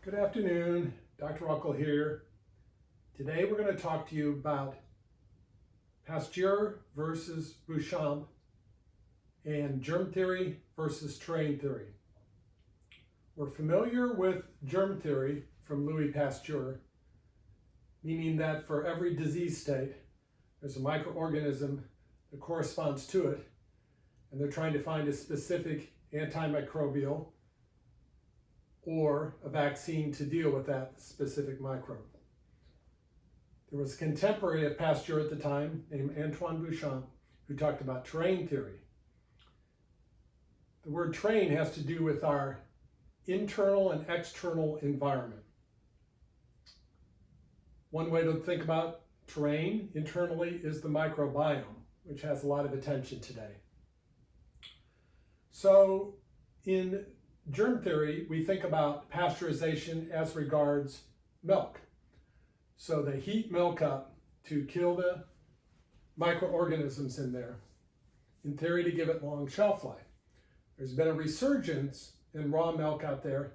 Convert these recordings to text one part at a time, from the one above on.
Good afternoon, Dr. Ruckel here. Today we're going to talk to you about Pasteur versus Beauchamp and germ theory versus terrain theory. We're familiar with germ theory from Louis Pasteur, meaning that for every disease state, there's a microorganism that corresponds to it, and they're trying to find a specific antimicrobial or a vaccine to deal with that specific microbe. There was a contemporary of Pasteur at the time named Antoine Beauchamp who talked about terrain theory. The word terrain has to do with our internal and external environment. One way to think about terrain internally is the microbiome, which has a lot of attention today. So in germ theory, we think about pasteurization as regards milk. So they heat milk up to kill the microorganisms in there, in theory to give it long shelf life. There's been a resurgence in raw milk out there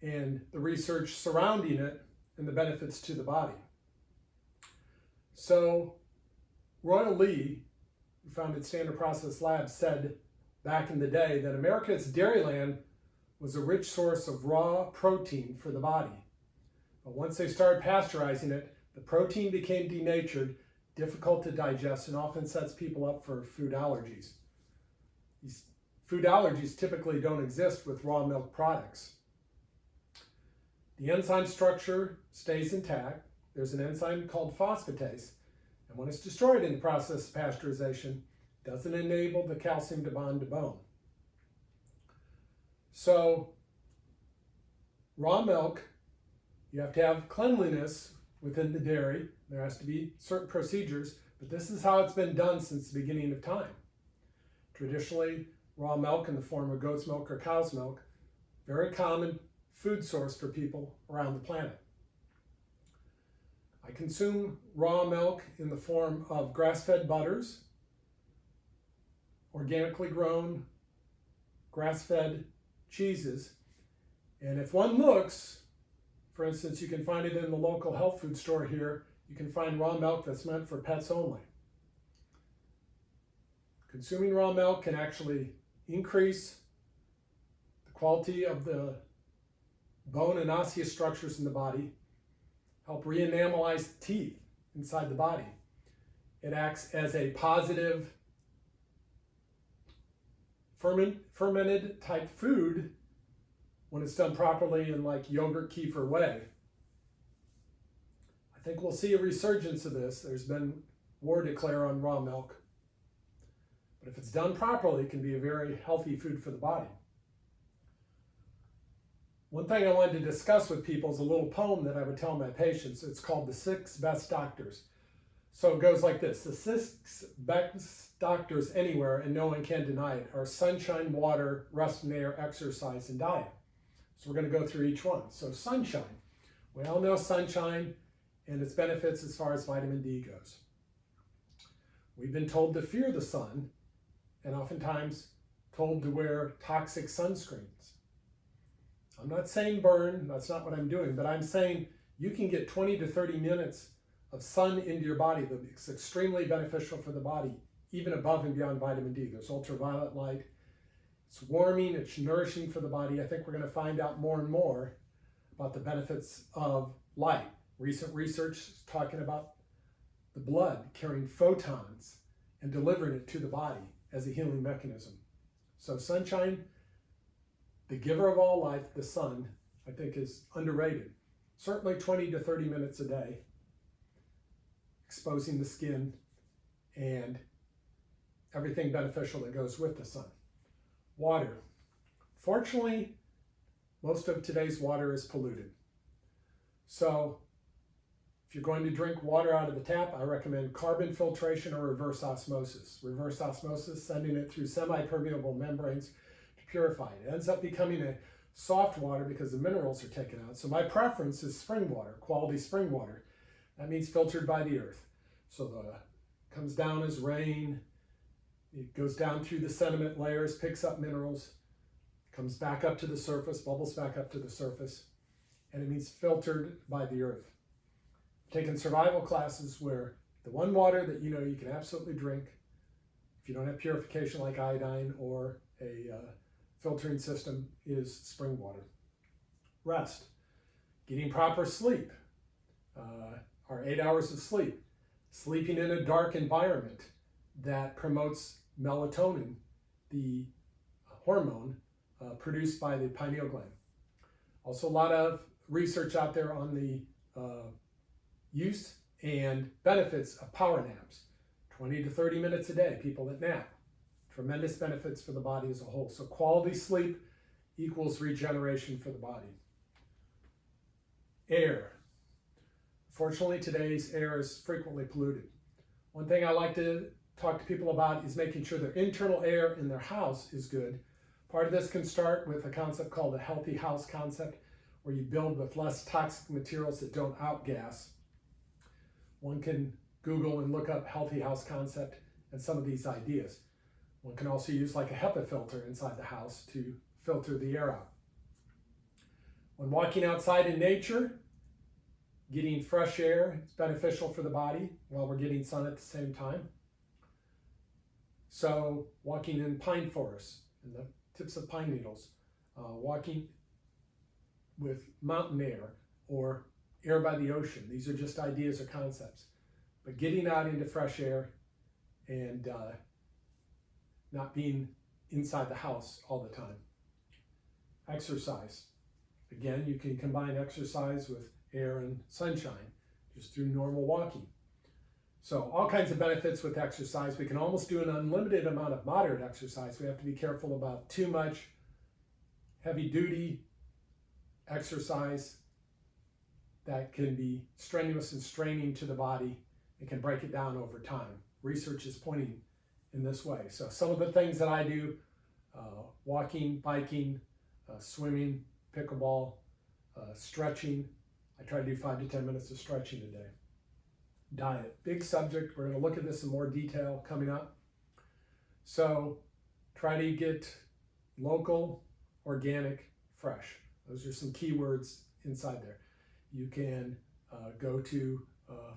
and the research surrounding it and the benefits to the body. So Royal Lee, who founded Standard Process Labs, said back in the day that America's dairyland was a rich source of raw protein for the body. But once they started pasteurizing it, the protein became denatured, difficult to digest, and often sets people up for food allergies. These food allergies typically don't exist with raw milk products. The enzyme structure stays intact. There's an enzyme called phosphatase, and when it's destroyed in the process of pasteurization, it doesn't enable the calcium to bond to bone. So, raw milk, you have to have cleanliness within the dairy. There has to be certain procedures, but this is how it's been done since the beginning of time. Traditionally, raw milk in the form of goat's milk or cow's milk, very common food source for people around the planet. I consume raw milk in the form of grass-fed butters, organically grown, grass-fed cheeses, and if one looks, for instance, you can find it in the local health food store here, you can find raw milk that's meant for pets only. Consuming raw milk can actually increase the quality of the bone and osseous structures in the body, help re-enamelize the teeth inside the body. It acts as a positive fermented type food when it's done properly in like yogurt kefir way. I think we'll see a resurgence of this. There's been war declared on raw milk. But if it's done properly, it can be a very healthy food for the body. One thing I wanted to discuss with people is a little poem that I would tell my patients. It's called The 6 Best Doctors. So it goes like this: the 6 best doctors anywhere, and no one can deny it, are sunshine, water, rest and air, exercise, and diet. So we're going to go through each one. So sunshine. We all know sunshine and its benefits as far as vitamin D goes. We've been told to fear the sun and oftentimes told to wear toxic sunscreens. I'm not saying burn, that's not what I'm doing, but I'm saying you can get 20 to 30 minutes of sun into your body that's extremely beneficial for the body, even above and beyond vitamin D. There's ultraviolet light. It's warming, it's nourishing for the body. I think we're going to find out more and more about the benefits of light. Recent research is talking about the blood carrying photons and delivering it to the body as a healing mechanism. So sunshine, the giver of all life, the sun, I think is underrated. Certainly 20 to 30 minutes a day, exposing the skin and everything beneficial that goes with the sun. Water. Fortunately, most of today's water is polluted. So if you're going to drink water out of the tap, I recommend carbon filtration or reverse osmosis. Reverse osmosis, sending it through semi-permeable membranes to purify it. It ends up becoming a soft water because the minerals are taken out. So my preference is spring water, quality spring water. That means filtered by the earth. So it comes down as rain. It goes down through the sediment layers, picks up minerals, comes back up to the surface, bubbles back up to the surface, and it means filtered by the earth. Taking survival classes where the one water that you know you can absolutely drink, if you don't have purification like iodine or a filtering system, is spring water. Rest, getting proper sleep, our 8 hours of sleep, sleeping in a dark environment that promotes melatonin, the hormone produced by the pineal gland. Also a lot of research out there on the use and benefits of power naps. 20 to 30 minutes a day, people that nap. Tremendous benefits for the body as a whole. So quality sleep equals regeneration for the body. Air. Fortunately, today's air is frequently polluted. One thing I like to talk to people about is making sure their internal air in their house is good. Part of this can start with a concept called the healthy house concept, where you build with less toxic materials that don't outgas. One can Google and look up healthy house concept and some of these ideas. One can also use like a HEPA filter inside the house to filter the air out. When walking outside in nature, getting fresh air is beneficial for the body while we're getting sun at the same time. So walking in pine forests and the tips of pine needles, walking with mountain air or air by the ocean. These are just ideas or concepts. But getting out into fresh air and not being inside the house all the time. Exercise. Again, you can combine exercise with air and sunshine just through normal walking. So all kinds of benefits with exercise. We can almost do an unlimited amount of moderate exercise. We have to be careful about too much heavy duty exercise that can be strenuous and straining to the body. It can break it down over time. Research is pointing in this way. So some of the things that I do, walking, biking, swimming, pickleball, stretching. I try to do 5 to 10 minutes of stretching a day. Diet, big subject. We're going to look at this in more detail coming up. So try to get local, organic, fresh. Those are some keywords inside there. You can go to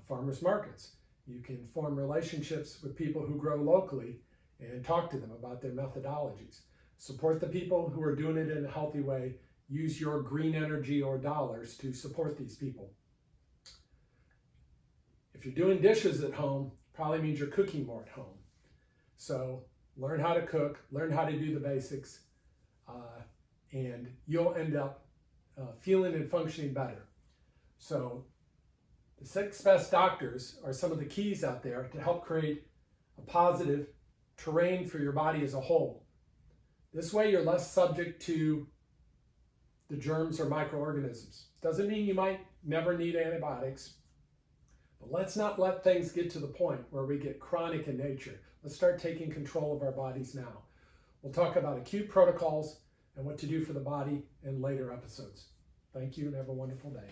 farmers markets. You can form relationships with people who grow locally and talk to them about their methodologies. Support the people who are doing it in a healthy way. Use your green energy or dollars to support these people. If you're doing dishes at home, probably means you're cooking more at home. So learn how to cook, learn how to do the basics, and you'll end up feeling and functioning better. So the 6 best doctors are some of the keys out there to help create a positive terrain for your body as a whole. This way you're less subject to the germs or microorganisms. Doesn't mean you might never need antibiotics, but let's not let things get to the point where we get chronic in nature. Let's start taking control of our bodies now. We'll talk about acute protocols and what to do for the body in later episodes. Thank you and have a wonderful day.